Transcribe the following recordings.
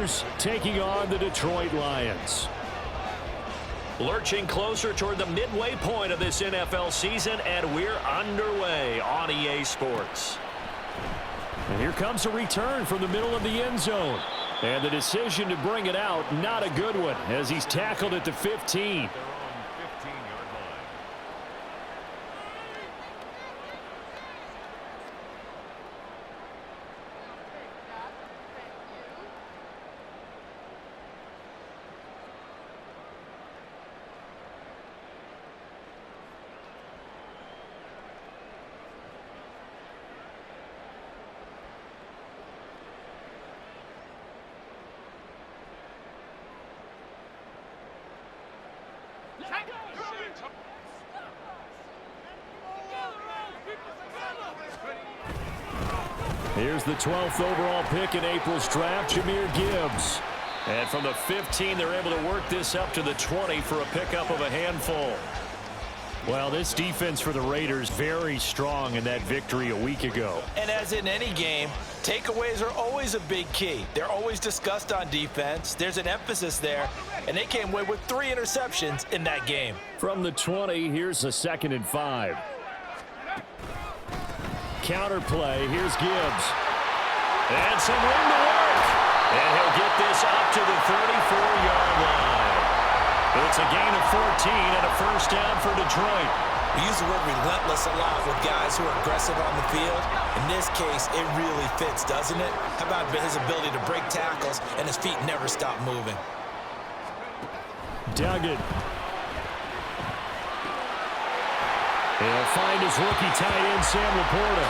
Raiders taking on the Detroit Lions. Lurching closer toward the midway point of this NFL season, and we're underway on EA Sports. And here comes a return from the middle of the end zone. And the decision to bring it out, not a good one, as he's tackled at the 15. Here's the 12th overall pick in April's draft, Jahmyr Gibbs. And from the 15, they're able to work this up to the 20 for a pickup of a handful. Well, this defense for the Raiders very strong in that victory a week ago. And as in any game, takeaways are always a big key. They're always discussed on defense. There's an emphasis there, and they came away with 3 interceptions in that game. From the 20, here's a 2nd and 5. Counter play, here's Gibbs. And some room to work. And he'll get this up to the 34-yard line. It's a gain of 14 and a first down for Detroit. We use the word relentless a lot with guys who are aggressive on the field. In this case, it really fits, doesn't it? How about his ability to break tackles and his feet never stop moving? Duggan. He'll find his rookie tight end, Sam Laporta.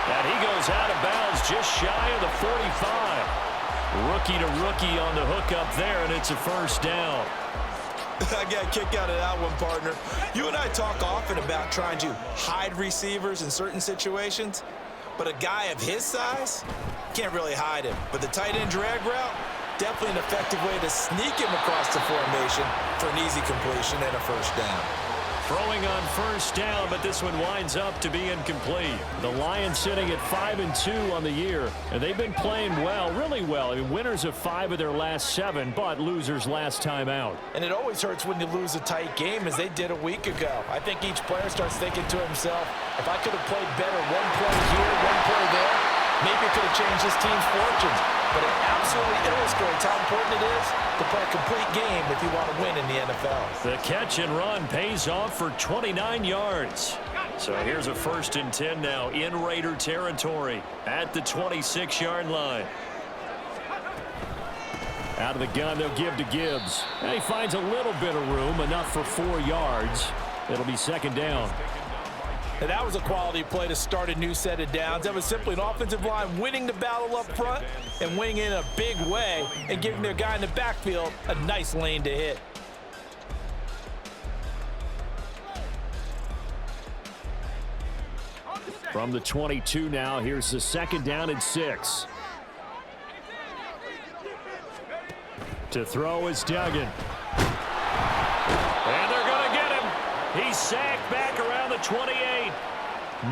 And he goes out of bounds just shy of the 45. Rookie to rookie on the hookup there, and it's a first down. I got a kick out of that one, partner. You and I talk often about trying to hide receivers in certain situations, but a guy of his size can't really hide him. But the tight end drag route, definitely an effective way to sneak him across the formation for an easy completion and a first down. Throwing on first down, but this one winds up to be incomplete. The Lions sitting at 5-2 on the year, and they've been playing well, really well. I mean, winners of 5 of their last 7, but losers last time out. And it always hurts when you lose a tight game, as they did a week ago. I think each player starts thinking to himself, if I could have played better one play here, one play there, maybe it could have changed this team's fortunes. But it absolutely illustrates how important it is to play a complete game if you want to win in the NFL. The catch and run pays off for 29 yards. So here's a 1st and 10 now in Raider territory at the 26-yard line. Out of the gun, they'll give to Gibbs. And he finds a little bit of room, enough for 4 yards. It'll be 2nd down. And that was a quality play to start a new set of downs. That was simply an offensive line winning the battle up front and winning in a big way and giving their guy in the backfield a nice lane to hit. From the 22 now, here's the 2nd down and 6. To throw is Duggan. And they're going to get him. He's sacked back around the 28.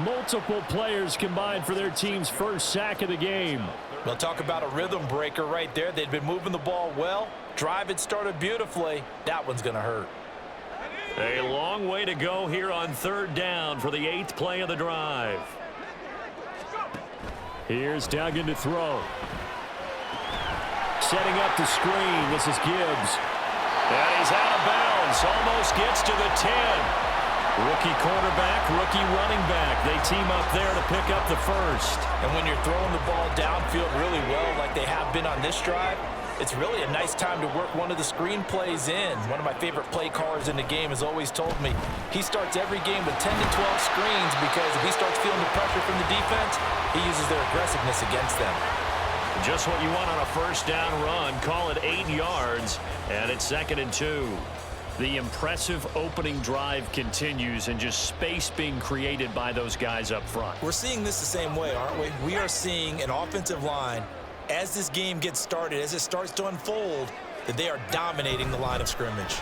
Multiple players combined for their team's first sack of the game. We'll talk about a rhythm breaker right there. They'd been moving the ball well. Drive had started beautifully. That one's going to hurt. A long way to go here on 3rd down for the 8th play of the drive. Here's Duggan to throw. Setting up the screen. This is Gibbs. And he's out of bounds. Almost gets to the 10. Rookie quarterback, rookie running back. They team up there to pick up the first. And when you're throwing the ball downfield really well like they have been on this drive, it's really a nice time to work one of the screen plays in. One of my favorite play callers in the game has always told me he starts every game with 10 to 12 screens because if he starts feeling the pressure from the defense, he uses their aggressiveness against them. Just what you want on a first down run. Call it 8 yards, and it's 2nd and 2. The impressive opening drive continues and just space being created by those guys up front. We're seeing this the same way, aren't we? We are seeing an offensive line, as this game gets started, as it starts to unfold, that they are dominating the line of scrimmage.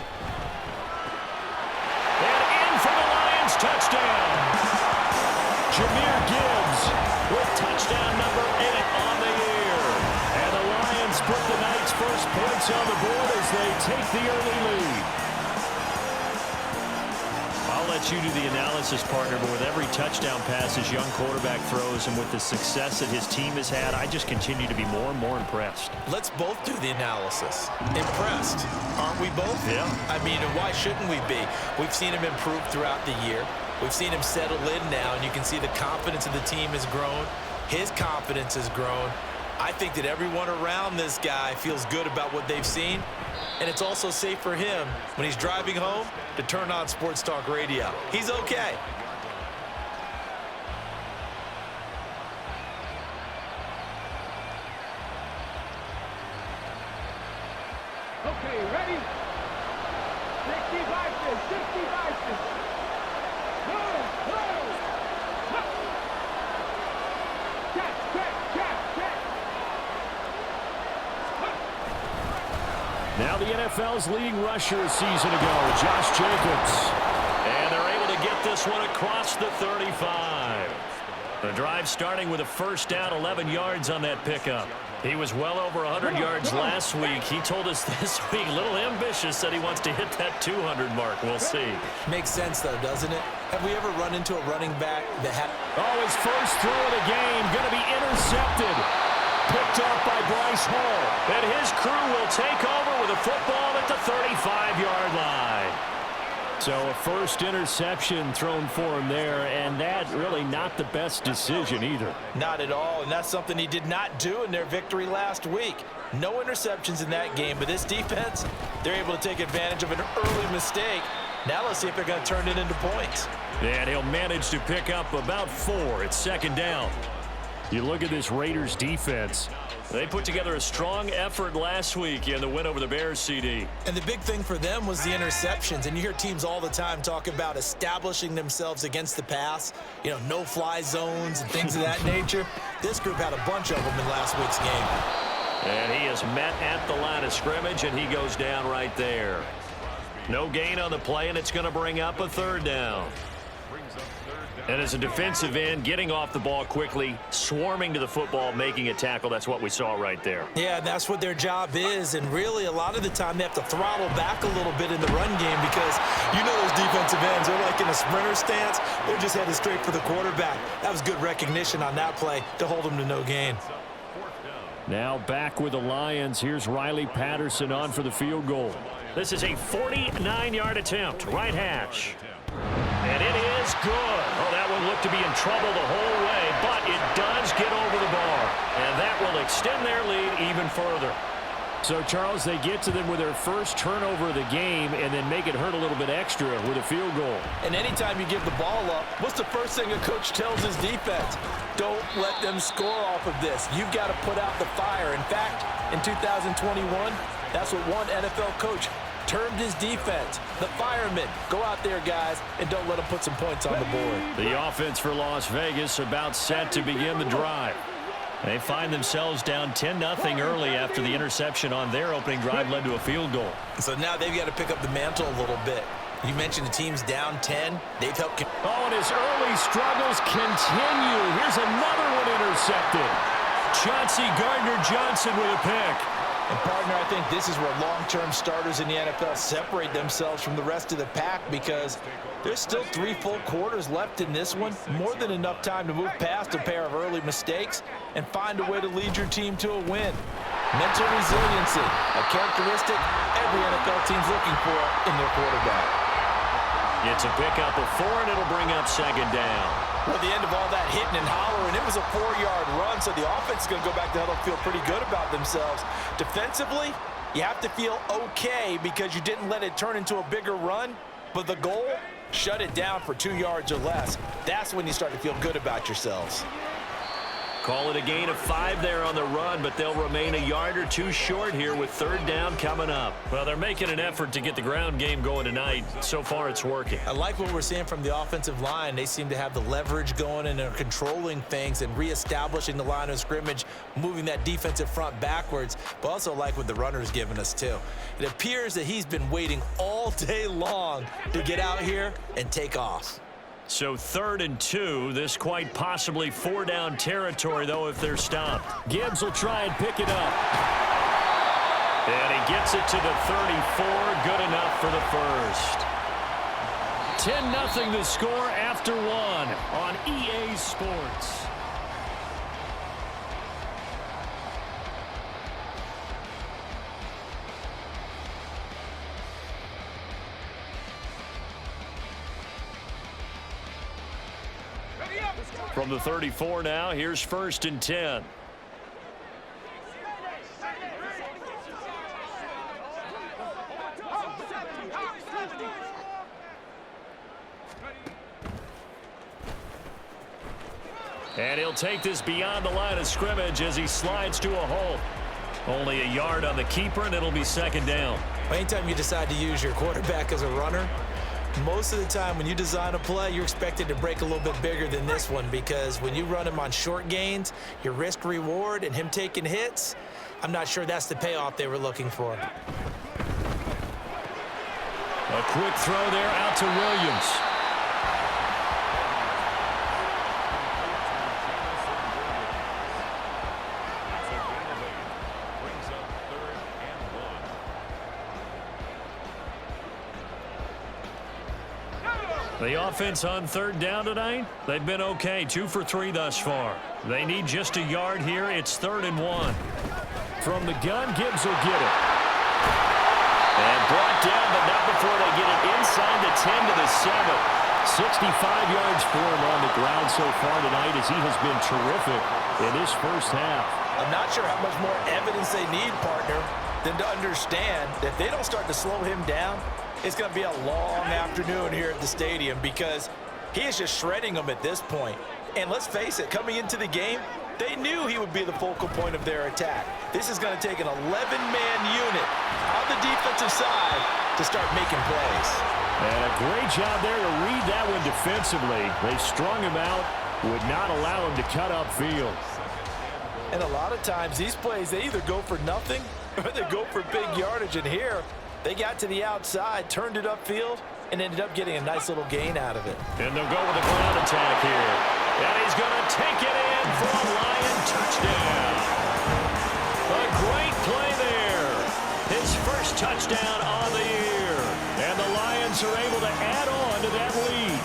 And in for the Lions, touchdown. Jahmyr Gibbs with touchdown number 8 on the year. And the Lions put the Takes first points on the board as they take the early lead. I'll let you do the analysis, partner, but with every touchdown pass his young quarterback throws and with the success that his team has had, I just continue to be more and more impressed. Let's both do the analysis. Impressed, aren't we both? Yeah. I mean, and why shouldn't we be? We've seen him improve throughout the year. We've seen him settle in now, and you can see the confidence of the team has grown. His confidence has grown. I think that everyone around this guy feels good about what they've seen, and it's also safe for him when he's driving home to turn on Sports Talk Radio. He's okay. Okay, ready? 60 boxes, 60 boxes. Now the NFL's leading rusher a season ago, Josh Jacobs. And they're able to get this one across the 35. The drive starting with a first down, 11 yards on that pickup. He was well over 100 yards last week. He told us this week, a little ambitious, said he wants to hit that 200 mark. We'll see. Makes sense, though, doesn't it? Have we ever run into a running back that had... Oh, his first throw of the game, going to be intercepted. Picked up by Bryce Hall. And his crew will take over with a football at the 35-yard line. So a first interception thrown for him there, and that really not the best decision either. Not at all, and that's something he did not do in their victory last week. No interceptions in that game, but this defense, they're able to take advantage of an early mistake. Now let's see if they're going to turn it into points. And he'll manage to pick up about 4 at second down. You look at this Raiders defense. They put together a strong effort last week in the win over the Bears, CD. And the big thing for them was the interceptions. And you hear teams all the time talk about establishing themselves against the pass, you know, no-fly zones and things of that nature. This group had a bunch of them in last week's game. And he is met at the line of scrimmage, and he goes down right there. No gain on the play, and it's going to bring up a third down. And as a defensive end, getting off the ball quickly, swarming to the football, making a tackle, that's what we saw right there. Yeah, that's what their job is. And really, a lot of the time, they have to throttle back a little bit in the run game because you know those defensive ends, they're like in a sprinter stance. They're just headed straight for the quarterback. That was good recognition on that play to hold them to no gain. Now back with the Lions. Here's Riley Patterson on for the field goal. This is a 49-yard attempt, right hash. And it is good. Oh, that one looked to be in trouble the whole way, but it does get over the bar. And that will extend their lead even further. So, Charles, they get to them with their first turnover of the game and then make it hurt a little bit extra with a field goal. And anytime you give the ball up, what's the first thing a coach tells his defense? Don't let them score off of this. You've got to put out the fire. In fact, in 2021, that's what one NFL coach termed his defense. The firemen. Go out there, guys, and don't let them put some points on the board. The offense for Las Vegas about set to begin the drive. They find themselves down 10-0 early after the interception on their opening drive led to a field goal. So now they've got to pick up the mantle a little bit. You mentioned the team's down 10. They've helped. Oh, and his early struggles continue. Here's another one intercepted. Chauncey Gardner-Johnson with a pick. And, partner, I think this is where long-term starters in the NFL separate themselves from the rest of the pack because there's still 3 full quarters left in this one. More than enough time to move past a pair of early mistakes and find a way to lead your team to a win. Mental resiliency, a characteristic every NFL team's looking for in their quarterback. It's a pickup of 4, and it'll bring up second down. Well, at the end of all that hitting and hollering, it was a 4-yard run, so the offense is going to go back to huddle, feel pretty good about themselves. Defensively, you have to feel okay because you didn't let it turn into a bigger run, but the goal, shut it down for 2 yards or less. That's when you start to feel good about yourselves. Call it a gain of 5 there on the run, but they'll remain a yard or 2 short here with third down coming up. Well, they're making an effort to get the ground game going tonight. So far, it's working. I like what we're seeing from the offensive line. They seem to have the leverage going and are controlling things and reestablishing the line of scrimmage, moving that defensive front backwards, but also like what the runner's giving us too. It appears that he's been waiting all day long to get out here and take off. So 3rd and 2, this quite possibly 4-down territory, though, if they're stopped. Gibbs will try and pick it up. And he gets it to the 34. Good enough for the first. 10-0 the score after one on EA Sports. From the 34 now, here's 1st and 10. And he'll take this beyond the line of scrimmage as he slides to a hole. Only a yard on the keeper, and it'll be 2nd down. Anytime you decide to use your quarterback as a runner, most of the time when you design a play, you're expected to break a little bit bigger than this one, because when you run him on short gains, your risk reward and him taking hits, I'm not sure that's the payoff they were looking for. A quick throw there out to Williams. The offense on 3rd down tonight, they've been okay, 2 for 3 thus far. They need just a yard here. It's 3rd and 1. From the gun, Gibbs will get it. And brought down, but not before they get it inside the 10 to the 7. 65 yards for him on the ground so far tonight, as he has been terrific in this first half. I'm not sure how much more evidence they need, partner, than to understand that if they don't start to slow him down, it's going to be a long afternoon here at the stadium, because he is just shredding them at this point. And let's face it, coming into the game, they knew he would be the focal point of their attack. This is going to take an 11-man unit on the defensive side to start making plays. And a great job there to read that one defensively. They strung him out, would not allow him to cut upfield. And a lot of times these plays, they either go for nothing or they go for big yardage. And here, they got to the outside, turned it upfield, and ended up getting a nice little gain out of it. And they'll go with a ground attack here. And he's going to take it in for a Lion touchdown. A great play there. His first touchdown on the year. And the Lions are able to add on to that lead.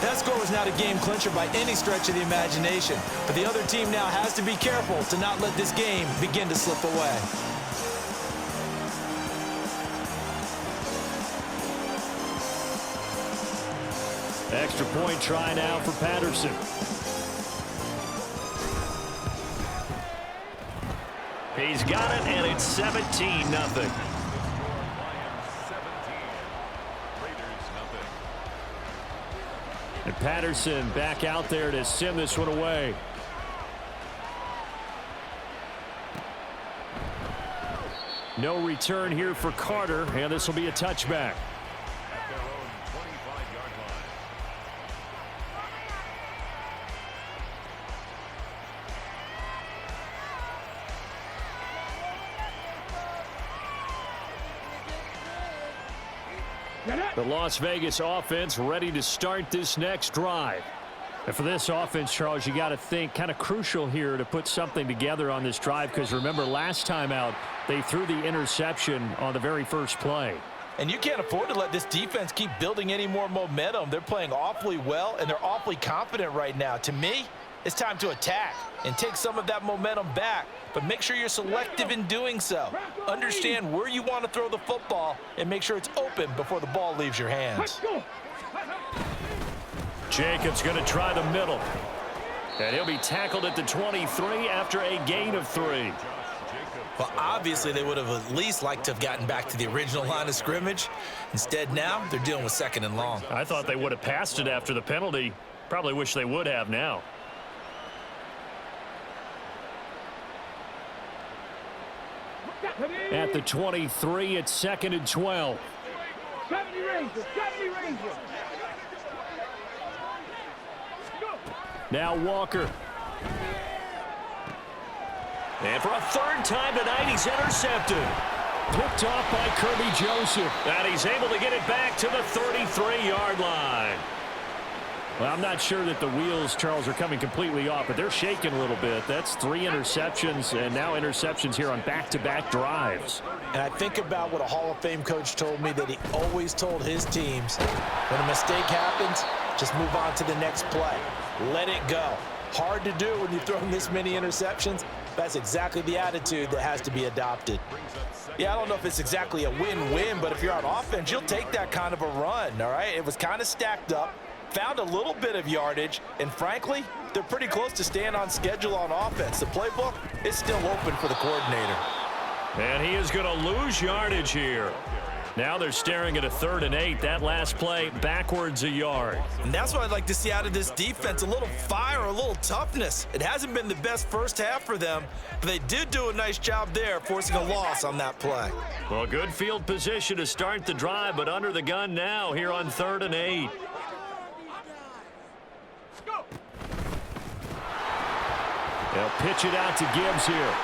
That score was not a game clincher by any stretch of the imagination. But the other team now has to be careful to not let this game begin to slip away. Extra point try now for Patterson. He's got it, and it's 17-0. And Patterson back out there to send this one away. No return here for Carter, and this will be a touchback. The Las Vegas offense ready to start this next drive. And for this offense, Charles, you got to think kind of crucial here to put something together on this drive, because remember last time out they threw the interception on the very first play. And you can't afford to let this defense keep building any more momentum. They're playing awfully well, and they're awfully confident right now. To me, it's time to attack and take some of that momentum back, but make sure you're selective in doing so. Understand where you want to throw the football and make sure it's open before the ball leaves your hands. Jacobs going to try the middle. And he'll be tackled at the 23 after a gain of 3. Well, obviously they would have at least liked to have gotten back to the original line of scrimmage. Instead now, they're dealing with 2nd and long. I thought they would have passed it after the penalty. Probably wish they would have now. At the 23, it's 2nd and 12. 70 Rangers, 70 Rangers. Now Walker. And for a 3rd time tonight, he's intercepted. Picked off by Kirby Joseph. And he's able to get it back to the 33-yard line. Well, I'm not sure that the wheels, Charles, are coming completely off, but they're shaking a little bit. That's 3 interceptions, and now interceptions here on back-to-back drives. And I think about what a Hall of Fame coach told me, that he always told his teams, when a mistake happens, just move on to the next play. Let it go. Hard to do when you throw this many interceptions. That's exactly the attitude that has to be adopted. Yeah, I don't know if it's exactly a win-win, but if you're on offense, you'll take that kind of a run, all right? It was kind of stacked up, found a little bit of yardage, and frankly, they're pretty close to staying on schedule on offense. The playbook is still open for the coordinator. And he is going to lose yardage here. Now they're staring at a 3rd and 8. That last play, backwards a yard. And that's what I'd like to see out of this defense, a little fire, a little toughness. It hasn't been the best first half for them, but they did do a nice job there, forcing a loss on that play. Well, good field position to start the drive, but under the gun now here on 3rd and 8. They'll pitch it out to Gibbs here.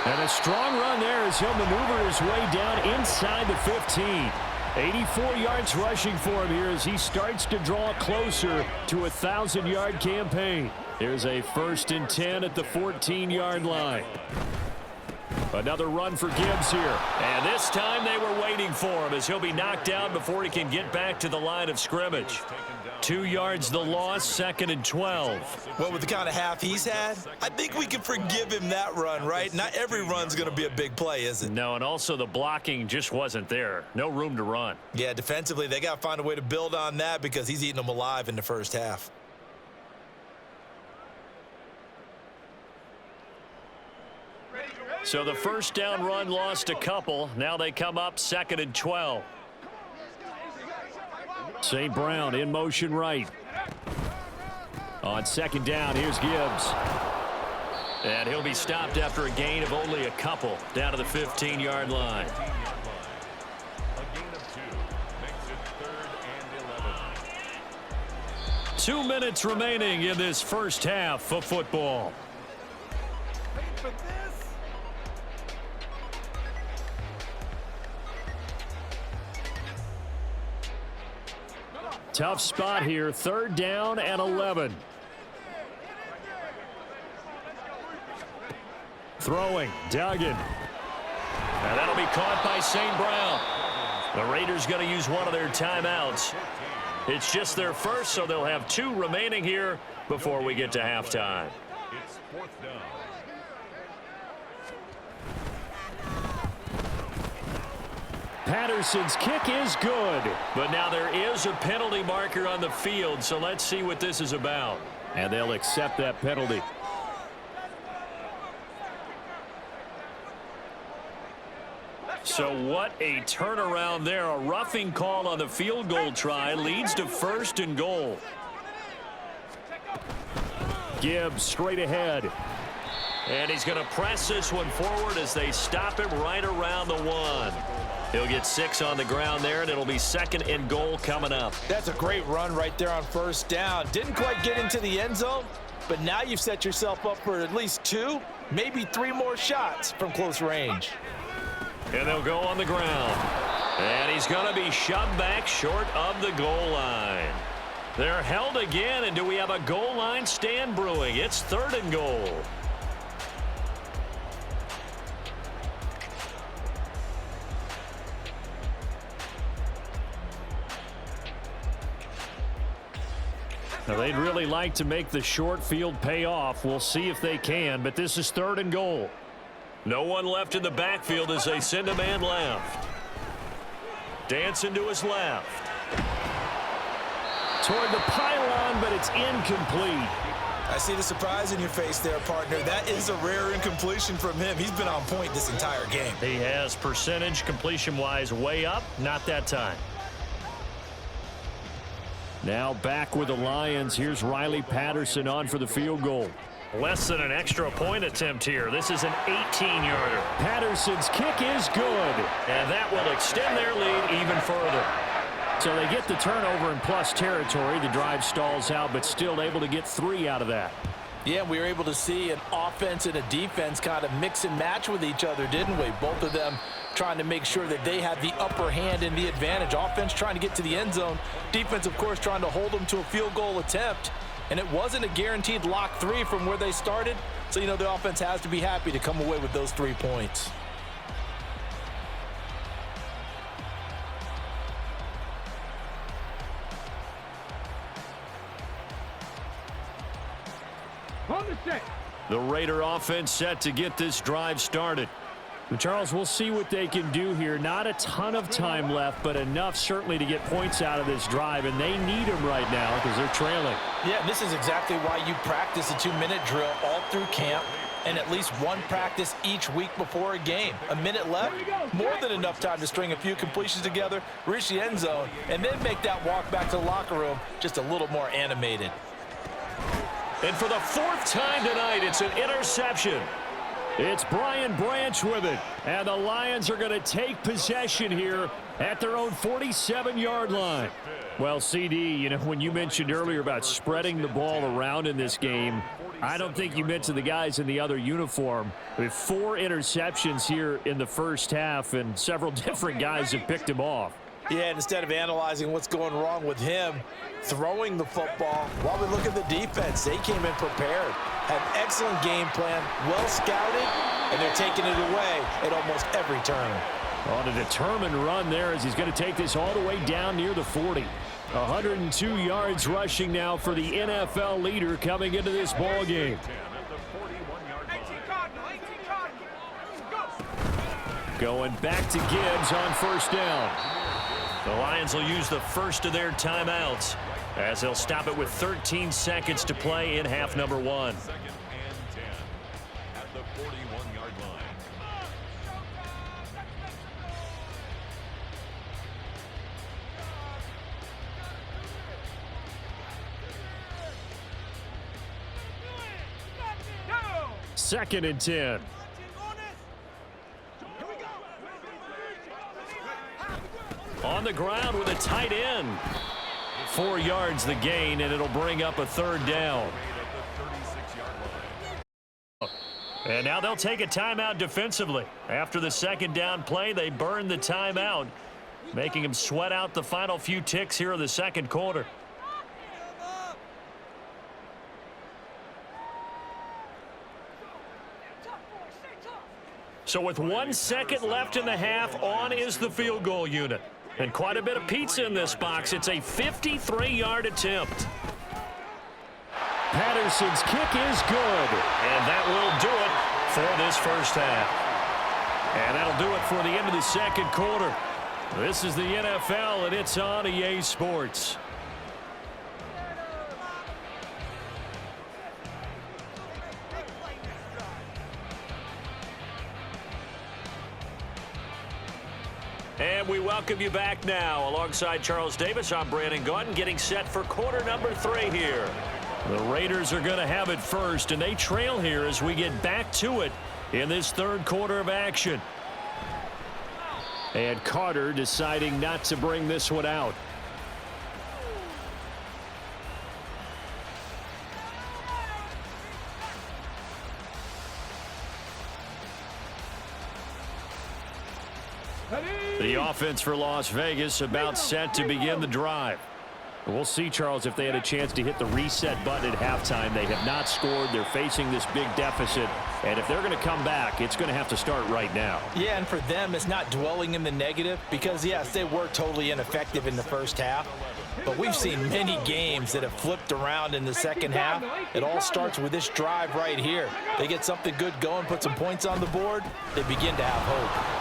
And a strong run there as he'll maneuver his way down inside the 15. 84 yards rushing for him here as he starts to draw closer to a 1,000-yard campaign. Here's a 1st and 10 at the 14-yard line. Another run for Gibbs here. And this time they were waiting for him as he'll be knocked down before he can get back to the line of scrimmage. 2 yards the loss, 2nd and 12. Well, with the kind of half he's had, I think we can forgive him that run, right? Not every run's going to be a big play, is it? No, and also the blocking just wasn't there. No room to run. Yeah, defensively, they got to find a way to build on that because he's eating them alive in the first half. So the first down run lost a couple. Now they come up 2nd and 12. St. Brown in motion right. On 2nd down, here's Gibbs. And he'll be stopped after a gain of only a couple down to the 15-yard line. 2 minutes remaining in this first half of football. Tough spot here, 3rd down and 11. Throwing, Duggan. And that'll be caught by St. Brown. The Raiders going to use one of their timeouts. It's just their first, so they'll have 2 remaining here before we get to halftime. It's 4th down. Patterson's kick is good. But now there is a penalty marker on the field, so let's see what this is about. And they'll accept that penalty. So what a turnaround there. A roughing call on the field goal try leads to 1st and goal. Gibbs straight ahead. And he's going to press this one forward as they stop him right around the 1. He'll get 6 on the ground there, and it'll be 2nd and goal coming up. That's a great run right there on 1st down. Didn't quite get into the end zone, but now you've set yourself up for at least 2, maybe 3 more shots from close range. And they'll go on the ground. And he's going to be shoved back short of the goal line. They're held again, and do we have a goal line stand brewing? It's 3rd and goal. Now, they'd really like to make the short field pay off. We'll see if they can, but this is 3rd and goal. No one left in the backfield as they send a man left. Dancing to his left. Toward the pylon, but it's incomplete. I see the surprise in your face there, partner. That is a rare incompletion from him. He's been on point this entire game. He has percentage completion-wise way up. Not that time. Now back with the Lions. Here's Riley Patterson on for the field goal. Less than an extra point attempt here. This is an 18-yarder. Patterson's kick is good. And that will extend their lead even further. So they get the turnover in plus territory. The drive stalls out, but still able to get 3 out of that. Yeah, we were able to see an offense and a defense kind of mix and match with each other, didn't we? Both of them trying to make sure that they have the upper hand and the advantage. Offense trying to get to the end zone. Defense, of course, trying to hold them to a field goal attempt. And it wasn't a guaranteed lock 3 from where they started. So, the offense has to be happy to come away with those 3 points. On the set. The Raider offense set to get this drive started. Charles, we'll see what they can do here. Not a ton of time left, but enough certainly to get points out of this drive, and they need them right now because they're trailing. Yeah, this is exactly why you practice a 2-minute drill all through camp and at least one practice each week before a game. A minute left, more than enough time to string a few completions together, reach the end zone, and then make that walk back to the locker room just a little more animated. And for the 4th time tonight, it's an interception. It's Brian Branch with it, and the Lions are going to take possession here at their own 47-yard line. Well, CD, when you mentioned earlier about spreading the ball around in this game, I don't think you mentioned the guys in the other uniform. With 4 interceptions here in the first half, and several different guys have picked him off. Yeah, and instead of analyzing what's going wrong with him throwing the football, while we look at the defense, they came in prepared, had excellent game plan, well scouted, and they're taking it away at almost every turn. On a determined run there as he's going to take this all the way down near the 40. 102 yards rushing now for the NFL leader coming into this ball game. Going back to Gibbs on first down. The Lions will use the first of their timeouts as they'll stop it with 13 seconds to play in half number 1. Second and 10. On the ground with a tight end. 4 yards the gain, and it'll bring up a 3rd down. And now they'll take a timeout defensively. After the 2nd down play, they burn the timeout, making them sweat out the final few ticks here in the 2nd quarter. So with 1 second left in the half, on is the field goal unit. And quite a bit of pizza in this box. It's a 53-yard attempt. Patterson's kick is good. And that will do it for this first half. And that'll do it for the end of the 2nd quarter. This is the NFL, and it's on EA Sports. And we welcome you back now. Alongside Charles Davis, I'm Brandon Gaudin, getting set for quarter number 3 here. The Raiders are going to have it first, and they trail here as we get back to it in this 3rd quarter of action. And Carter deciding not to bring this one out. The offense for Las Vegas about set to begin the drive. We'll see, Charles, if they had a chance to hit the reset button at halftime. They have not scored. They're facing this big deficit. And if they're going to come back, it's going to have to start right now. Yeah, and for them, it's not dwelling in the negative because, yes, they were totally ineffective in the first half. But we've seen many games that have flipped around in the 2nd half. It all starts with this drive right here. They get something good going, put some points on the board, they begin to have hope.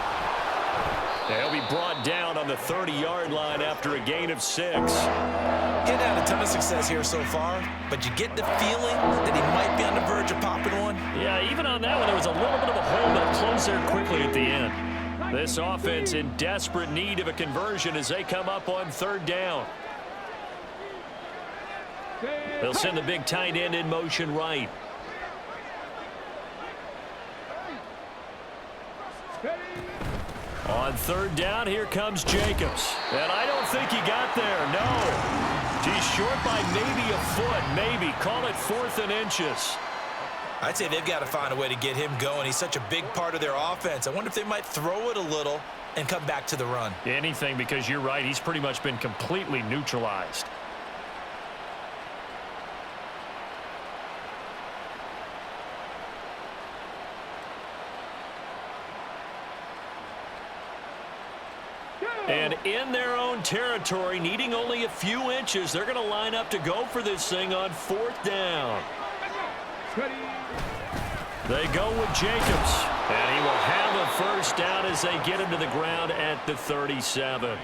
They'll be brought down on the 30-yard line after a gain of 6. He's had a ton of success here so far, but you get the feeling that he might be on the verge of popping one. Yeah, even on that one, there was a little bit of a hole that closed there quickly at the end. This offense in desperate need of a conversion as they come up on 3rd down. They'll send the big tight end in motion right. On 3rd down, here comes Jacobs. And I don't think he got there, no. He's short by maybe a foot, maybe. Call it 4th and inches. I'd say they've got to find a way to get him going. He's such a big part of their offense. I wonder if they might throw it a little and come back to the run. Anything, because you're right. He's pretty much been completely neutralized. And in their own territory, needing only a few inches, they're going to line up to go for this thing on 4th down. They go with Jacobs, and he will have a first down as they get him to the ground at the 37.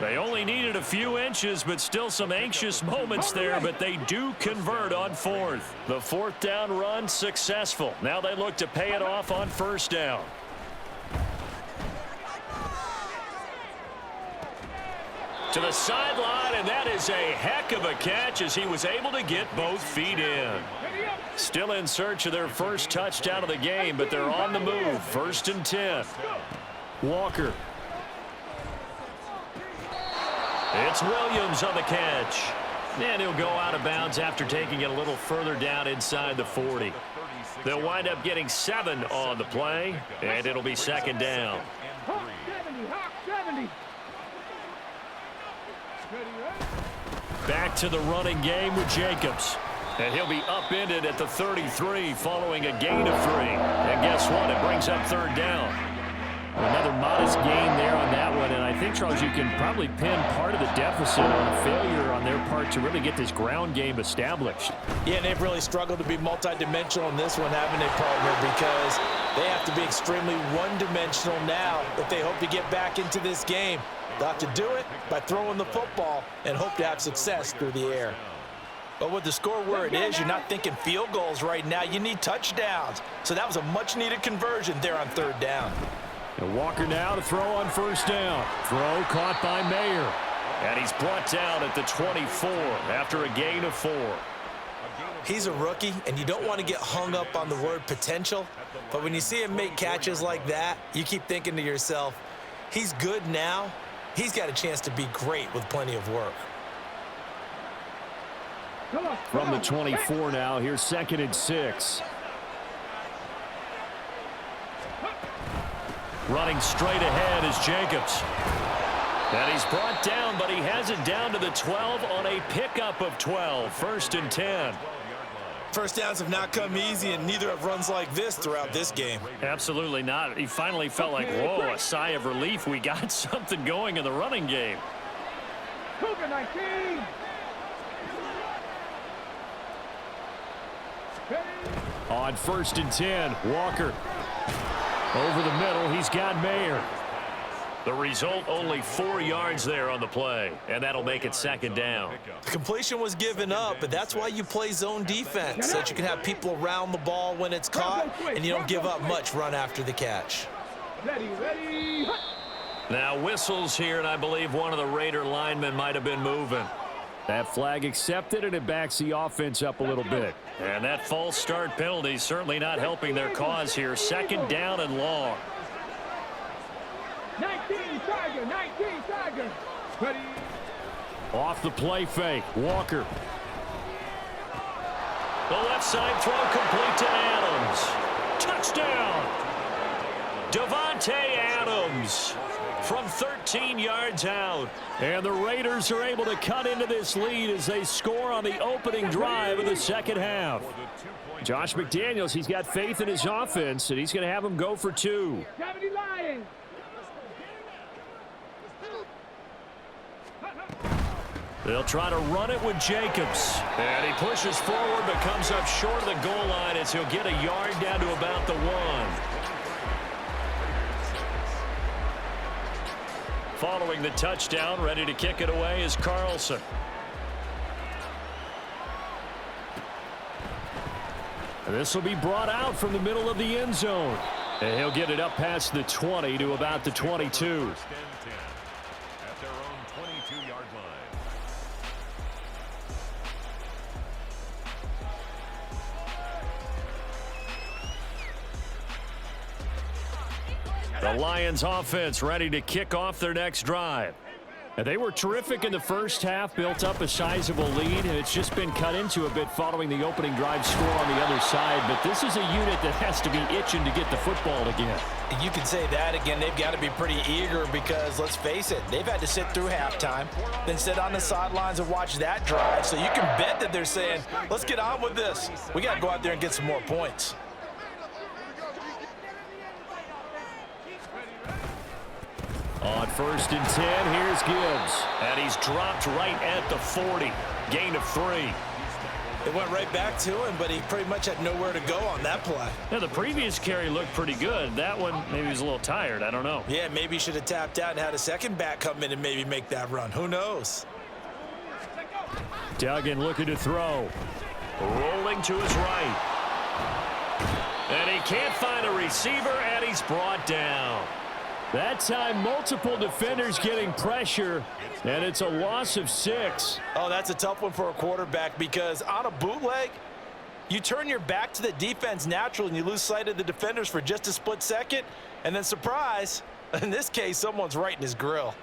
They only needed a few inches, but still some anxious moments there, but they do convert on 4th. The 4th down run successful. Now they look to pay it off on 1st down. To the sideline, and that is a heck of a catch as he was able to get both feet in. Still in search of their first touchdown of the game, but they're on the move. 1st and 10. Walker. It's Williams on the catch. And he'll go out of bounds after taking it a little further down inside the 40. They'll wind up getting 7 on the play, and it'll be 2nd down. Hawk 70, Hawk 70. Back to the running game with Jacobs. And he'll be upended at the 33 following a gain of 3. And guess what? It brings up 3rd down. Another modest gain there on that one. And I think, Charles, you can probably pin part of the deficit on a failure on their part to really get this ground game established. Yeah, and they've really struggled to be multidimensional in this one, haven't they, partner? Because they have to be extremely one-dimensional now if they hope to get back into this game. They'll have to do it by throwing the football and hope to have success through the air. But with the score where it is, you're not thinking field goals right now. You need touchdowns. So that was a much-needed conversion there on 3rd down. And Walker now to throw on 1st down. Throw caught by Mayer. And he's brought down at the 24 after a gain of 4. He's a rookie, and you don't want to get hung up on the word potential. But when you see him make catches like that, you keep thinking to yourself, he's good now. He's got a chance to be great with plenty of work. From the 24 now, here's 2nd and 6. Running straight ahead is Jacobs. And he's brought down, but he has it down to the 12 on a pickup of 12. 1st and 10. First downs have not come easy, and neither have runs like this throughout this game. Absolutely not. He finally felt like, whoa, a sigh of relief. We got something going in the running game. Cougar 19. On 1st and 10, Walker. Over the middle, he's got Mayer. The result, only 4 yards there on the play, and that'll make it 2nd down. The completion was given up, but that's why you play zone defense, so that you can have people around the ball when it's caught, and you don't give up much run after the catch. Ready. Now whistles here, and I believe one of the Raider linemen might have been moving. That flag accepted, and it backs the offense up a little bit. And that false start penalty certainly not helping their cause here. 2nd down and long. 19 Tiger, 19 Tiger. Ready. Off the play fake, Walker. The left side throw complete to Adams. Touchdown! Devontae Adams from 13 yards out. And the Raiders are able to cut into this lead as they score on the opening drive of the 2nd half. Josh McDaniels, he's got faith in his offense, and he's going to have him go for 2. 70 Lions. They'll try to run it with Jacobs. And he pushes forward but comes up short of the goal line as he'll get a yard down to about the 1. Following the touchdown, ready to kick it away is Carlson. This will be brought out from the middle of the end zone. And he'll get it up past the 20 to about the 22. The Lions offense ready to kick off their next drive. And they were terrific in the first half, built up a sizable lead, and it's just been cut into a bit following the opening drive score on the other side. But this is a unit that has to be itching to get the football again. You can say that again. They've got to be pretty eager because, let's face it, they've had to sit through halftime, then sit on the sidelines and watch that drive. So you can bet that they're saying, let's get on with this. We got to go out there and get some more points. On 1st and 10, here's Gibbs. And he's dropped right at the 40. Gain of 3. It went right back to him, but he pretty much had nowhere to go on that play. Now, the previous carry looked pretty good. That one, maybe he was a little tired. I don't know. Yeah, maybe he should have tapped out and had a second back come in and maybe make that run. Who knows? Duggan looking to throw. Rolling to his right. And he can't find a receiver, and he's brought down. That time, multiple defenders getting pressure, and it's a loss of 6. Oh, that's a tough one for a quarterback because on a bootleg, you turn your back to the defense naturally and you lose sight of the defenders for just a split second, and then surprise, in this case, someone's right in his grill.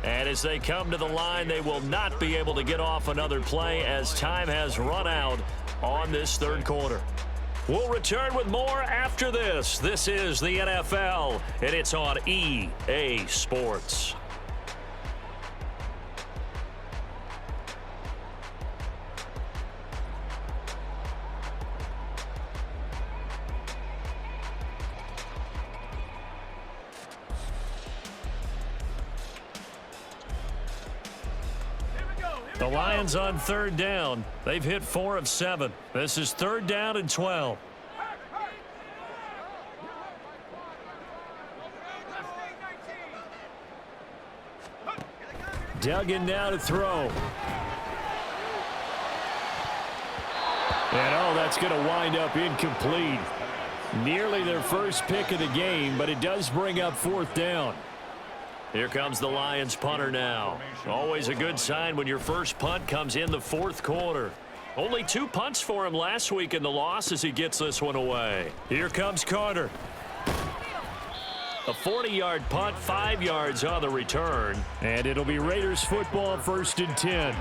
And as they come to the line, they will not be able to get off another play as time has run out on this third quarter. We'll return with more after this. This is the NFL, and it's on EA Sports. The Lions on 3rd down. They've hit 4 of 7. This is 3rd down and 12. Duggan now to throw. And oh, that's going to wind up incomplete. Nearly their first pick of the game, but it does bring up 4th down. Here comes the Lions punter now. Always a good sign when your first punt comes in the 4th quarter. Only 2 punts for him last week in the loss as he gets this one away. Here comes Carter. A 40-yard punt, 5 yards on the return. And it'll be Raiders football, 1st and 10.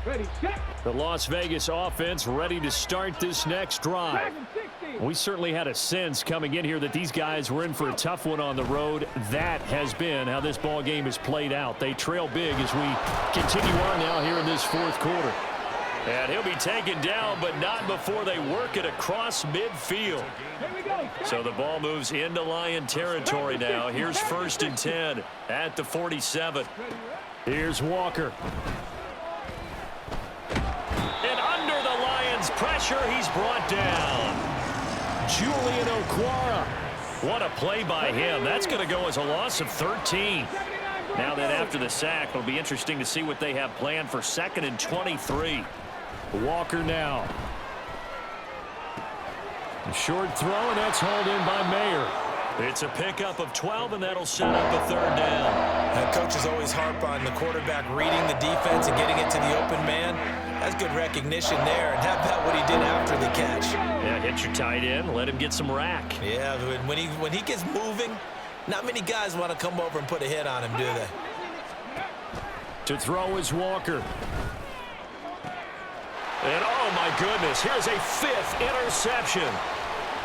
Ready, set. The Las Vegas offense ready to start this next drive. We certainly had a sense coming in here that these guys were in for a tough one on the road. That has been how this ball game has played out. They trail big as we continue on now here in this 4th quarter. And he'll be taken down, but not before they work it across midfield. So the ball moves into Lion territory now. Here's 1st and 10 at the 47. Here's Walker. And under the Lions' pressure, he's brought down. Julian Okwara. What a play by him. That's going to go as a loss of 13. Now that after the sack, it'll be interesting to see what they have planned for 2nd and 23. Walker now. A short throw, and that's hauled in by Mayer. It's a pickup of 12, and that'll set up a 3rd down. And coaches always harp on the quarterback reading the defense and getting it to the open man. That's good recognition there, and how about what he did after the catch? Yeah, hit your tight end, let him get some rack. Yeah, when he gets moving, not many guys want to come over and put a hit on him, do they? To throw is Walker. And oh my goodness, here's a 5th interception.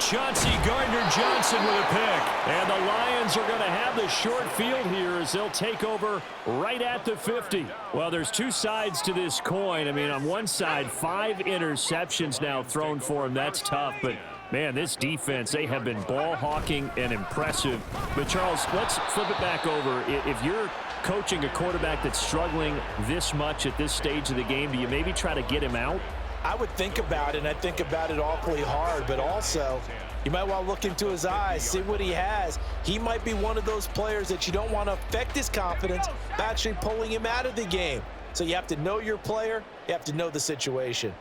Chauncey Gardner-Johnson with a pick. And the Lions are going to have the short field here as they'll take over right at the 50. Well, there's 2 sides to this coin. I mean, on one side, 5 interceptions now thrown for him. That's tough, but man, this defense, they have been ball hawking and impressive. But Charles, let's flip it back over. If you're coaching a quarterback that's struggling this much at this stage of the game, do you maybe try to get him out? I would think about it, and I think about it awfully hard, but also you might want to look into his eyes, see what he has. He might be one of those players that you don't want to affect his confidence by actually pulling him out of the game. So you have to know your player, you have to know the situation.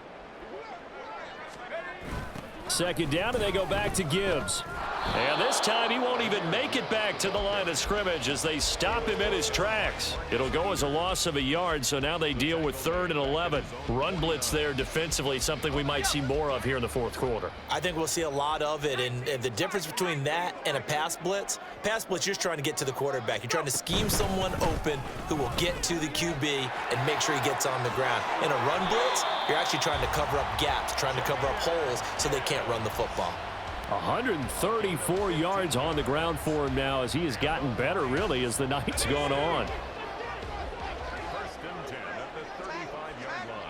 2nd down, and they go back to Gibbs. And this time he won't even make it back to the line of scrimmage as they stop him in his tracks. It'll go as a loss of a yard, so now they deal with 3rd and 11. Run blitz there defensively, something we might see more of here in the fourth quarter. I think we'll see a lot of it, and the difference between that and a pass blitz, you're just trying to get to the quarterback. You're trying to scheme someone open who will get to the QB and make sure he gets on the ground. In a run blitz, you're actually trying to cover up gaps, trying to cover up holes so they can't run the football. 134 yards on the ground for him now as he has gotten better, really, as the night's gone on. First and 10 at the 35-yard line.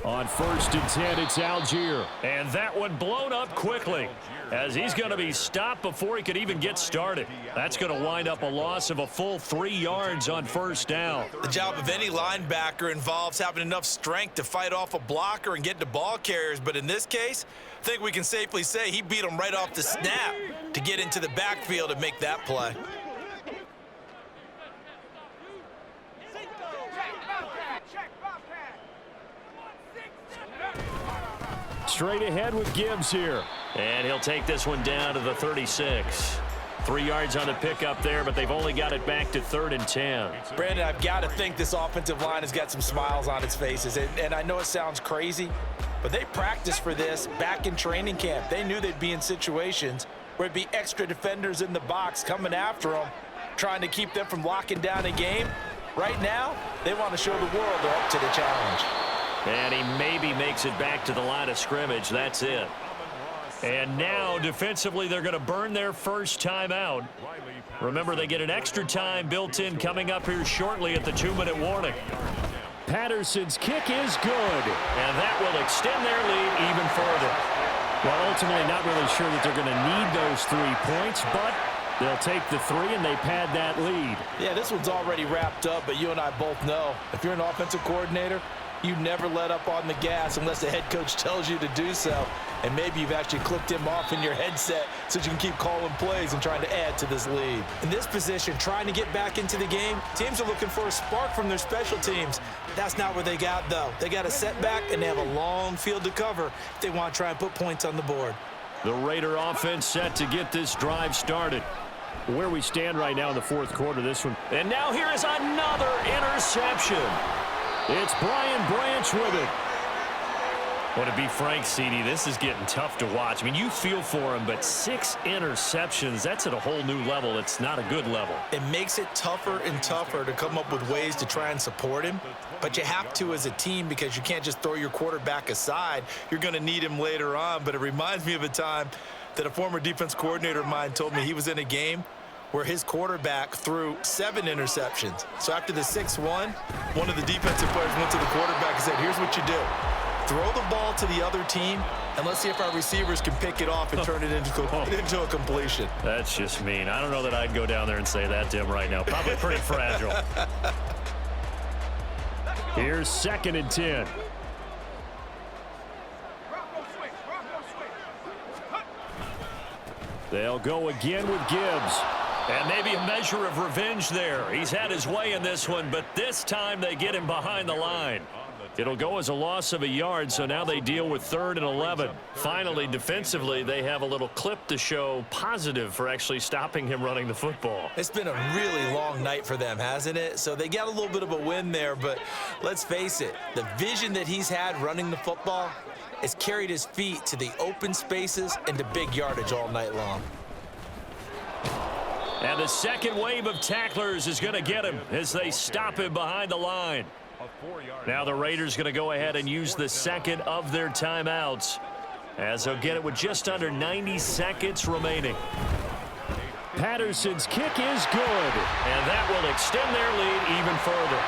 On 1st and 10, it's Algier. And that one blown up quickly as he's going to be stopped before he could even get started. That's going to wind up a loss of a full 3 yards on 1st down. The job of any linebacker involves having enough strength to fight off a blocker and get to ball carriers. But in this case, I think we can safely say he beat him right off the snap to get into the backfield and make that play. Straight ahead with Gibbs here. And he'll take this one down to the 36. 3 yards on the pickup there, but they've only got it back to 3rd and 10. Brandon, I've got to think this offensive line has got some smiles on its faces. And I know it sounds crazy, but they practiced for this back in training camp. They knew they'd be in situations where it'd be extra defenders in the box coming after them, trying to keep them from locking down a game. Right now, they want to show the world they're up to the challenge. And he maybe makes it back to the line of scrimmage. That's it. And now, defensively, they're going to burn their first timeout. Remember, they get an extra time built in coming up here shortly at the 2-minute warning. Patterson's kick is good. And that will extend their lead even further. Well, ultimately, not really sure that they're going to need those 3 points, but they'll take the 3 and they pad that lead. Yeah, this one's already wrapped up, but you and I both know if you're an offensive coordinator, you never let up on the gas unless the head coach tells you to do so. And maybe you've actually clicked him off in your headset so you can keep calling plays and trying to add to this lead. In this position, trying to get back into the game, teams are looking for a spark from their special teams. That's not what they got, though. They got a setback, and they have a long field to cover if they want to try and put points on the board. The Raider offense set to get this drive started. Where we stand right now in the fourth quarter, this one. And now here is another interception. It's Brian Branch with it. Well, to be frank, CD, this is getting tough to watch. I mean, you feel for him, but 6 interceptions, that's at a whole new level. It's not a good level. It makes it tougher and tougher to come up with ways to try and support him. But you have to as a team because you can't just throw your quarterback aside. You're going to need him later on. But it reminds me of a time that a former defense coordinator of mine told me he was in a game where his quarterback threw 7 interceptions. So after the 6-1, one of the defensive players went to the quarterback and said, here's what you do. Throw the ball to the other team, and let's see if our receivers can pick it off and turn it into a completion. That's just mean. I don't know that I'd go down there and say that to him right now. Probably pretty fragile. Here's 2nd and 10. They'll go again with Gibbs. And maybe a measure of revenge there. He's had his way in this one, but this time they get him behind the line. It'll go as a loss of a yard, so now they deal with 3rd and 11. Finally, defensively, they have a little clip to show positive for actually stopping him running the football. It's been a really long night for them, hasn't it? So they got a little bit of a win there, but let's face it, the vision that he's had running the football has carried his feet to the open spaces and to big yardage all night long. And the second wave of tacklers is going to get him as they stop him behind the line. Now the Raiders going to go ahead and use the second of their timeouts as they'll get it with just under 90 seconds remaining. Patterson's kick is good, and that will extend their lead even further.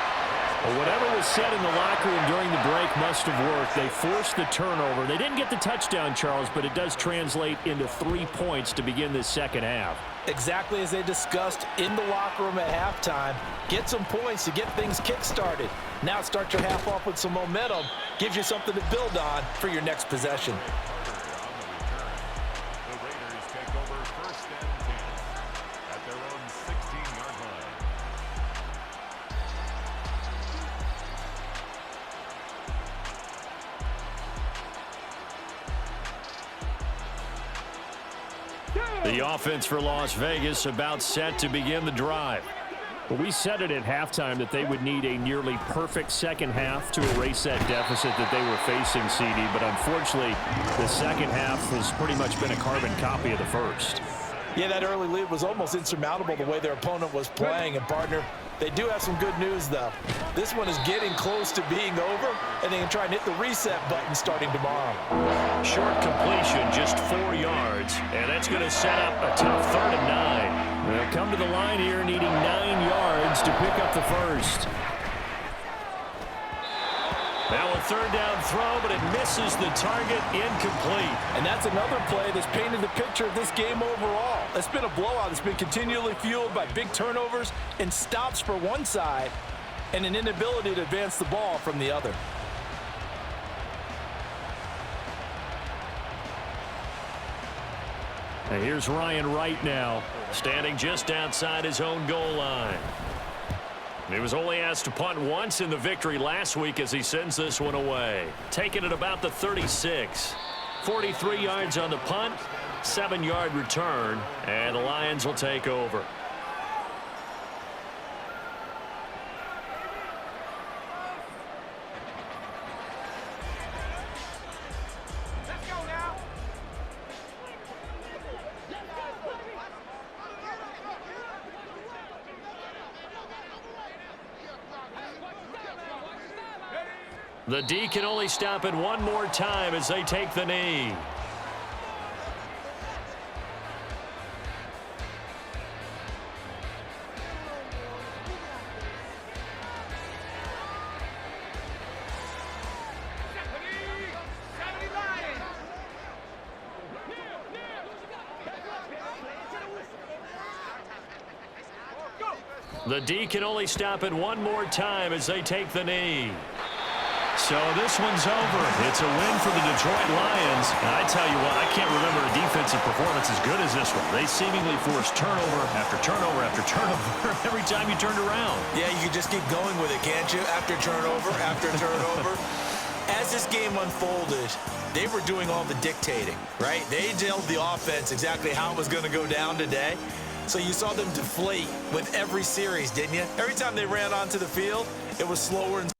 Well, whatever was said in the locker room during the break must have worked. They forced the turnover. They didn't get the touchdown, Charles, but it does translate into 3 points to begin this second half. Exactly as they discussed in the locker room at halftime. Get some points to get things kick-started. Now start your half off with some momentum. Gives you something to build on for your next possession. The Raiders take over 1st and 10 at their own 16-yard line. The offense for Las Vegas about set to begin the drive. Well, we said it at halftime that they would need a nearly perfect second half to erase that deficit that they were facing, CD. But unfortunately, the second half has pretty much been a carbon copy of the first. Yeah, that early lead was almost insurmountable the way their opponent was playing. And, partner, they do have some good news, though. This one is getting close to being over, and they can try and hit the reset button starting tomorrow. Short completion, just 4 yards, and that's going to set up a tough 3rd and 9. They'll come to the line here needing 9 yards to pick up the first. Now a 3rd down throw, but it misses the target, incomplete. And that's another play that's painted the picture of this game overall. It's been a blowout. It's been continually fueled by big turnovers and stops for one side and an inability to advance the ball from the other. And here's Ryan Wright now. Standing just outside his own goal line. He was only asked to punt once in the victory last week as he sends this one away. Taking it about the 36. 43 yards on the punt, 7-yard return, and the Lions will take over. The D can only stop it one more time as they take the knee. The D can only stop it one more time as they take the knee. So this one's over. It's a win for the Detroit Lions. And I tell you what, I can't remember a defensive performance as good as this one. They seemingly forced turnover after turnover after turnover every time you turned around. Yeah, you can just keep going with it, can't you? After turnover, after turnover. As this game unfolded, they were doing all the dictating, right? They told the offense exactly how it was going to go down today. So you saw them deflate with every series, didn't you? Every time they ran onto the field, it was slower and